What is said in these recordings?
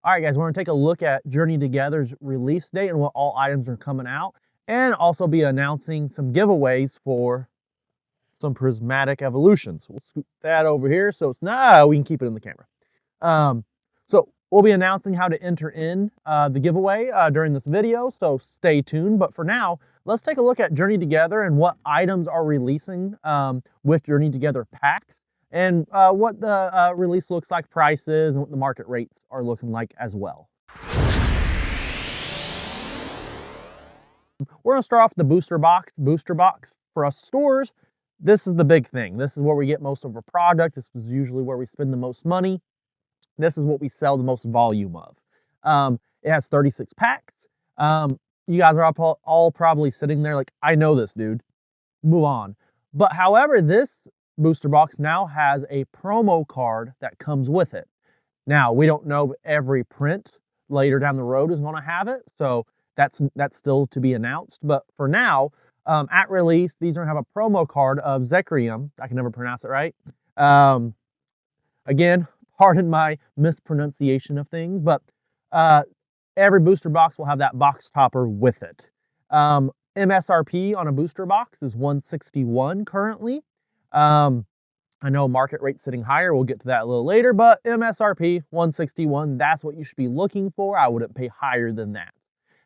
All right, guys, we're going to take a look at Journey Together's release date and what all items are coming out, and also be announcing some giveaways for some prismatic evolutions. We'll scoot that over here so it's we can keep it in the camera. So we'll be announcing how to enter in the giveaway during this video, so stay tuned. But for now, let's take a look at Journey Together and what items are releasing with Journey Together packs, and what the release looks like, prices, and what the market rates are looking like as well. We're going to start off with the booster box. Booster box for us stores, this is the big thing. This is where we get most of our product. This is usually where we spend the most money. This is what we sell the most volume of. It has 36 packs. You guys are all probably sitting there like, I know this, dude. Move on. But however, this booster box now has a promo card that comes with it. Now, we don't know if every print later down the road is going to have it, so that's still to be announced. But for now, at release, these are going to have a promo card of Zekrium. I can never pronounce it right. Again, pardon my mispronunciation of things, but every booster box will have that box topper with it. MSRP on a booster box is $161 currently. I know market rate's sitting higher. We'll get to that a little later, but MSRP $161. That's what you should be looking for. I wouldn't pay higher than that.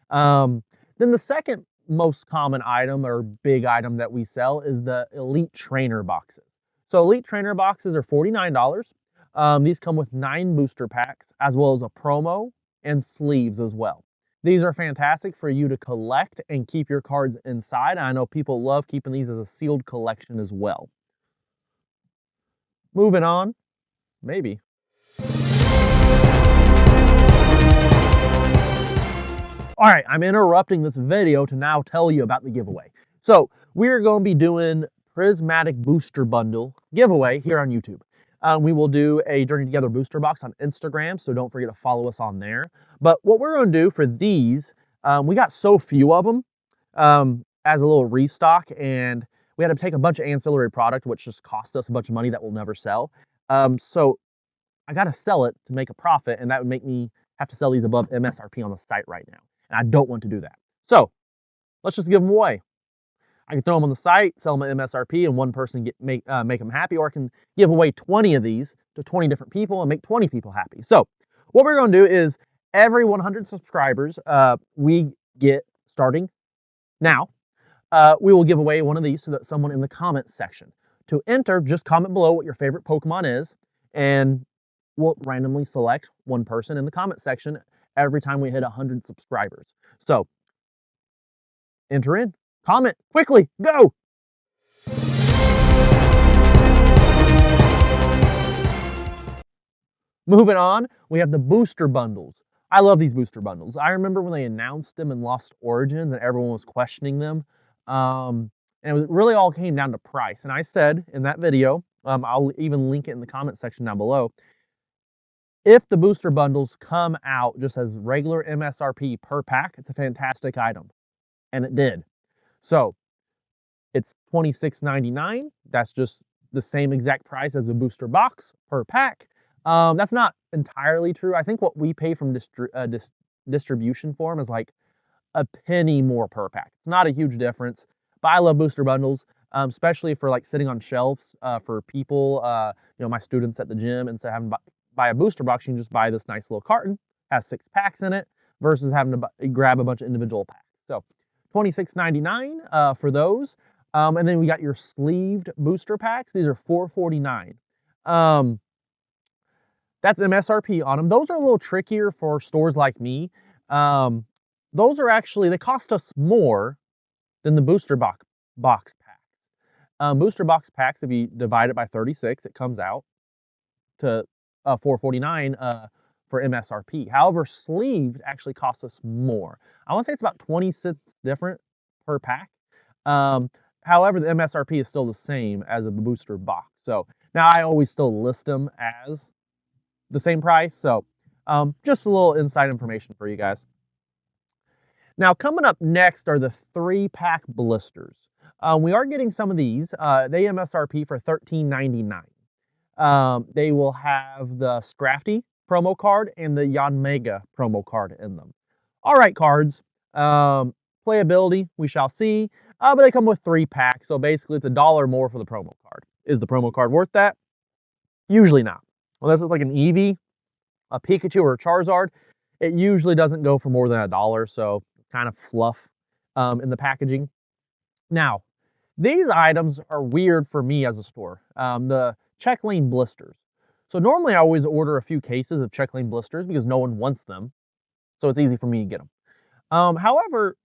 Then the second most common item or big item that we sell is the Elite Trainer boxes. So Elite Trainer boxes are $49. These come with 9 booster packs, as well as a promo and sleeves as well. These are fantastic for you to collect and keep your cards inside. I know people love keeping these as a sealed collection as well. Moving on, maybe. All right, I'm interrupting this video to now tell you about the giveaway. So we're going to be doing Prismatic Booster Bundle giveaway here on YouTube. We will do a Journey Together booster box on Instagram, so don't forget to follow us on there. But what we're going to do for these, we got so few of them as a little restock, and we had to take a bunch of ancillary product, which just cost us a bunch of money that we'll never sell. So I got to sell it to make a profit, and that would make me have to sell these above MSRP on the site right now. And I don't want to do that. So let's just give them away. I can throw them on the site, sell them at MSRP, and one person make them happy, or I can give away 20 of these to 20 different people and make 20 people happy. So what we're going to do is every 100 subscribers we get starting now, we will give away one of these to someone in the comment section. To enter, just comment below what your favorite Pokemon is, and we'll randomly select one person in the comment section every time we hit 100 subscribers. So enter in. Comment quickly, go! Moving on, we have the booster bundles. I love these booster bundles. I remember when they announced them in Lost Origins and everyone was questioning them. And it really all came down to price. And I said in that video, I'll even link it in the comment section down below, if the booster bundles come out just as regular MSRP per pack, it's a fantastic item. And it did. So it's $26.99. That's just the same exact price as a booster box per pack. That's not entirely true. I think what we pay from distribution for them is like a penny more per pack. It's not a huge difference, but I love booster bundles, especially for like sitting on shelves for people, my students at the gym. Instead of having to buy a booster box, you can just buy this nice little carton, has 6 packs in it, versus having to grab a bunch of individual packs. So $26.99 for those. And then we got your sleeved booster packs. These are $4.49. That's MSRP on them. Those are a little trickier for stores like me. Those are actually, they cost us more than the booster box packs. Booster box packs, if you divide it by 36, it comes out to $4.49 for MSRP. However, sleeved actually costs us more. I want to say it's about 20 cents different per pack. However, the MSRP is still the same as a booster box. So now I always still list them as the same price. So just a little inside information for you guys. Now coming up next are the 3-pack blisters. We are getting some of these. They MSRP for $13.99. They will have the Scrafty promo card and the Yanmega promo card in them. All right, cards. Playability, we shall see. But they come with 3 packs, so basically it's $1 more for the promo card. Is the promo card worth that? Usually not. Unless it's like an Eevee, a Pikachu, or a Charizard, it usually doesn't go for more than $1, so kind of fluff in the packaging. Now, these items are weird for me as a store. The check lane blisters. So normally I always order a few cases of check lane blisters because no one wants them, so it's easy for me to get them. However,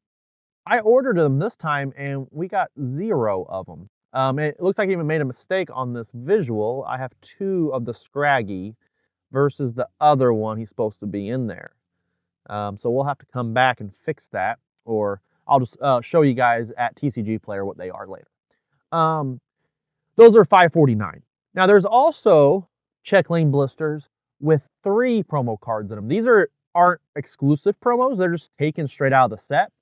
I ordered them this time and we got 0 of them. It looks like I even made a mistake on this visual. I have 2 of the Scraggy versus the other one he's supposed to be in there. So we'll have to come back and fix that, or I'll just show you guys at TCG Player what they are later. Those are $5.49. Now there's also check lane blisters with 3 promo cards in them. These aren't exclusive promos. They're just taken straight out of the set.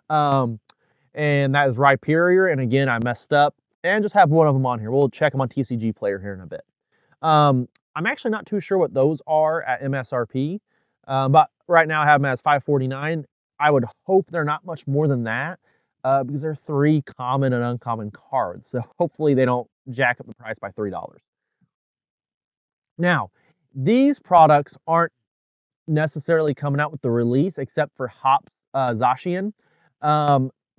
And that is Rhyperior, and again, I messed up, and just have one of them on here. We'll check them on TCG Player here in a bit. I'm actually not too sure what those are at MSRP, but right now I have them as $5.49. I would hope they're not much more than that, because they're 3 common and uncommon cards, so hopefully they don't jack up the price by $3. Now, these products aren't necessarily coming out with the release, except for Hop Zacian.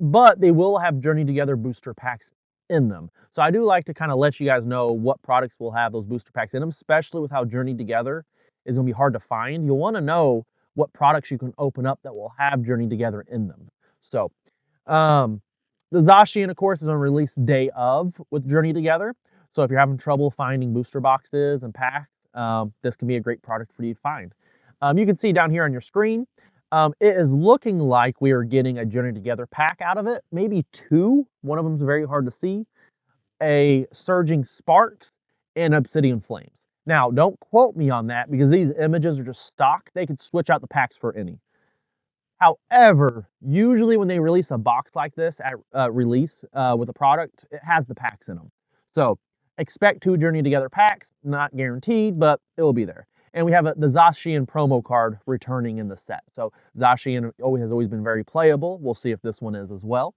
But they will have Journey Together booster packs in them. So I do like to kind of let you guys know what products will have those booster packs in them, especially with how Journey Together is going to be hard to find. You'll want to know what products you can open up that will have Journey Together in them. So the Zacian, of course, is on release day of with Journey Together. So if you're having trouble finding booster boxes and packs, this can be a great product for you to find. You can see down here on your screen, it is looking like we are getting a Journey Together pack out of it. Maybe 2. One of them is very hard to see. A Surging Sparks and Obsidian Flames. Now, don't quote me on that because these images are just stock. They could switch out the packs for any. However, usually when they release a box like this at release with a product, it has the packs in them. So expect 2 Journey Together packs. Not guaranteed, but it will be there. And we have the Zacian promo card returning in the set. So Zacian has always been very playable. We'll see if this one is as well.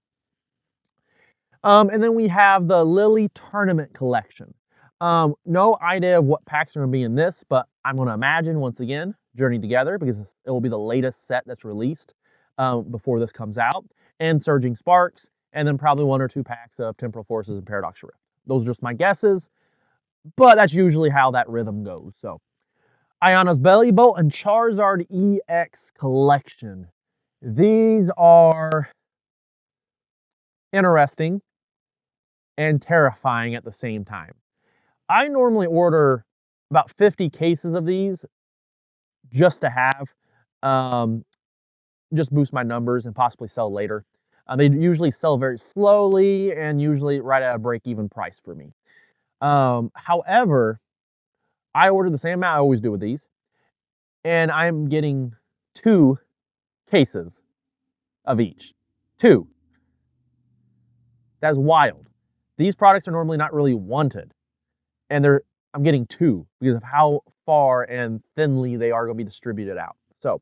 And then we have the Lily Tournament Collection. No idea of what packs are going to be in this, but I'm going to imagine, once again, Journey Together, because it will be the latest set that's released before this comes out. And Surging Sparks, and then probably 1 or 2 packs of Temporal Forces and Paradox Rift. Those are just my guesses, but that's usually how that rhythm goes. So Iona's Belly Bolt and Charizard EX Collection. These are interesting and terrifying at the same time. I normally order about 50 cases of these just to have, just boost my numbers and possibly sell later. They usually sell very slowly and usually right at a break-even price for me. However, I ordered the same amount I always do with these, and I'm getting 2 cases of each. 2. That's wild. These products are normally not really wanted, and I'm getting 2 because of how far and thinly they are going to be distributed out. So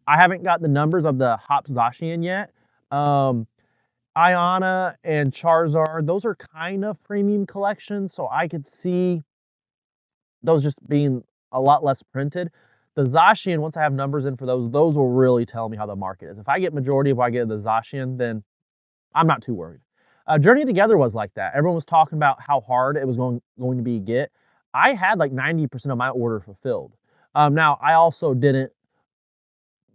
I haven't got the numbers of the Hop Zacian yet. Iona and Charizard, those are kind of premium collections, so I could see those just being a lot less printed. The Zacian, once I have numbers in for those will really tell me how the market is. If I get majority of what I get the Zacian, then I'm not too worried. Journey Together was like that. Everyone was talking about how hard it was going to be to get. I had like 90% of my order fulfilled. Now, I also didn't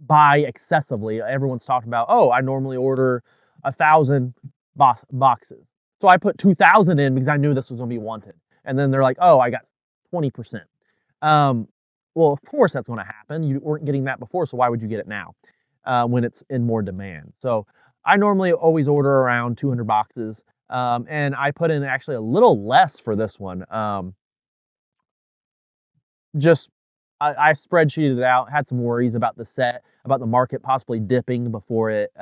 buy excessively. Everyone's talking about, oh, I normally order 1,000 boxes. So I put 2,000 in because I knew this was going to be wanted. And then they're like, oh, I got 20%. Well, of course that's going to happen. You weren't getting that before, so why would you get it now when it's in more demand? So I normally always order around 200 boxes, and I put in actually a little less for this one. I spreadsheeted it out, had some worries about the set, about the market possibly dipping before it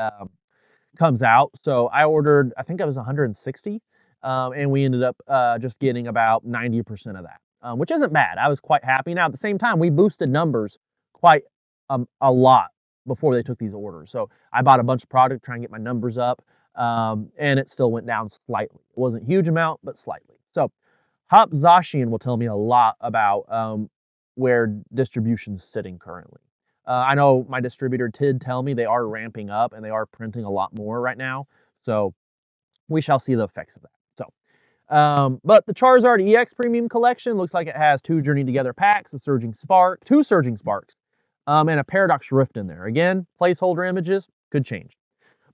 comes out. So I ordered, I think it was 160, and we ended up just getting about 90% of that. which isn't bad. I was quite happy. Now, at the same time, we boosted numbers quite a lot before they took these orders. So I bought a bunch of product trying to get my numbers up, and it still went down slightly. It wasn't a huge amount, but slightly. So Hop Zacian will tell me a lot about where distribution's sitting currently. I know my distributor did tell me they are ramping up and they are printing a lot more right now. So we shall see the effects of that. So, but the Charizard EX Premium Collection looks like it has 2 Journey Together packs, a Surging Spark, 2 Surging Sparks, and a Paradox Rift in there. Again, placeholder images could change.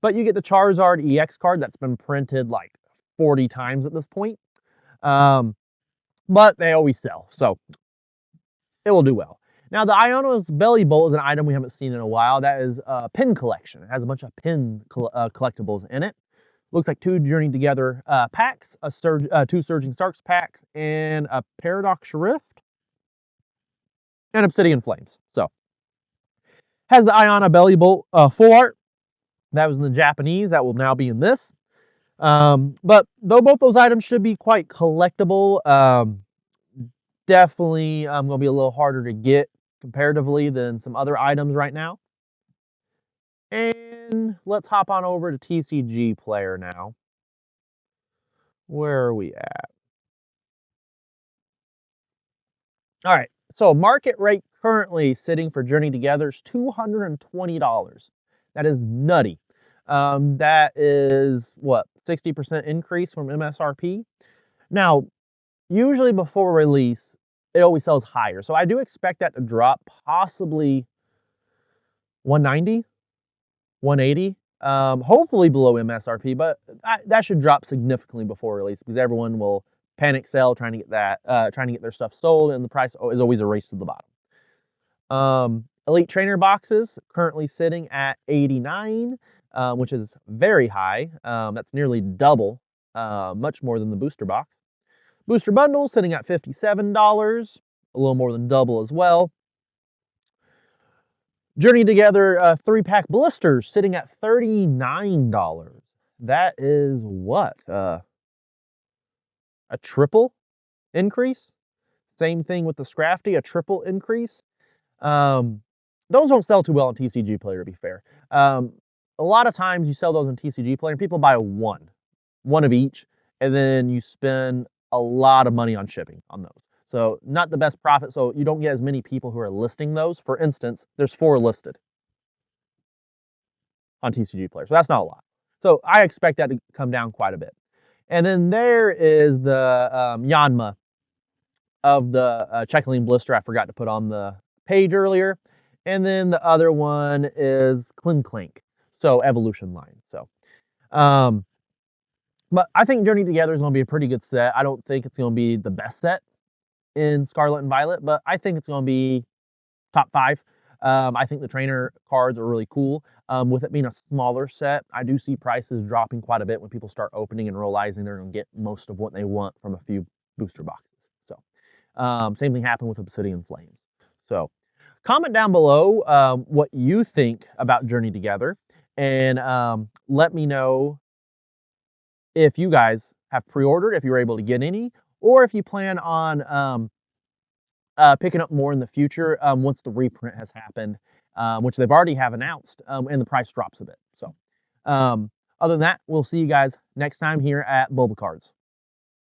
But you get the Charizard EX card that's been printed like 40 times at this point. But they always sell, so it will do well. Now, the Iono's Belly Bolt is an item we haven't seen in a while. That is a pin collection. It has a bunch of pin collectibles in it. Looks like 2 Journey Together packs, 2 Surging Starks packs, and a Paradox Rift, and Obsidian Flames. So, has the Iona Belly Bolt full art. That was in the Japanese. That will now be in this. But though both those items should be quite collectible, definitely going to be a little harder to get comparatively than some other items right now. And let's hop on over to TCG Player now. Where are we at? All right, so market rate currently sitting for Journey Together is $220. That is nutty. That is, what, 60% increase from MSRP? Now, usually before release, it always sells higher. So I do expect that to drop possibly 190, 180, hopefully below MSRP, but that should drop significantly before release because everyone will panic sell trying to get their stuff sold, and the price is always a race to the bottom. Elite Trainer boxes currently sitting at 89, which is very high. That's nearly double, much more than the booster box. Booster bundle sitting at $57, a little more than double as well. Journey Together 3-pack blisters sitting at $39. That is what? A triple increase? Same thing with the Scrafty, a triple increase. Those don't sell too well on TCG Player, to be fair. A lot of times you sell those on TCG Player and people buy one of each, and then you spend a lot of money on shipping on those. So not the best profit, so you don't get as many people who are listing those. For instance, there's 4 listed on TCG Player, so that's not a lot. So I expect that to come down quite a bit. And then there is the Yanma of the Checkling Blister I forgot to put on the page earlier. And then the other one is Clink, so Evolution line. So, but I think Journey Together is going to be a pretty good set. I don't think it's going to be the best set in Scarlet and Violet, but I think it's going to be top 5. I think the trainer cards are really cool. With it being a smaller set, I do see prices dropping quite a bit when people start opening and realizing they're going to get most of what they want from a few booster boxes. So, same thing happened with Obsidian Flames. So, comment down below what you think about Journey Together, and let me know if you guys have pre-ordered, if you were able to get any, or if you plan on picking up more in the future once the reprint has happened, which they've already have announced, and the price drops a bit. So, other than that, we'll see you guys next time here at Pokemoncards.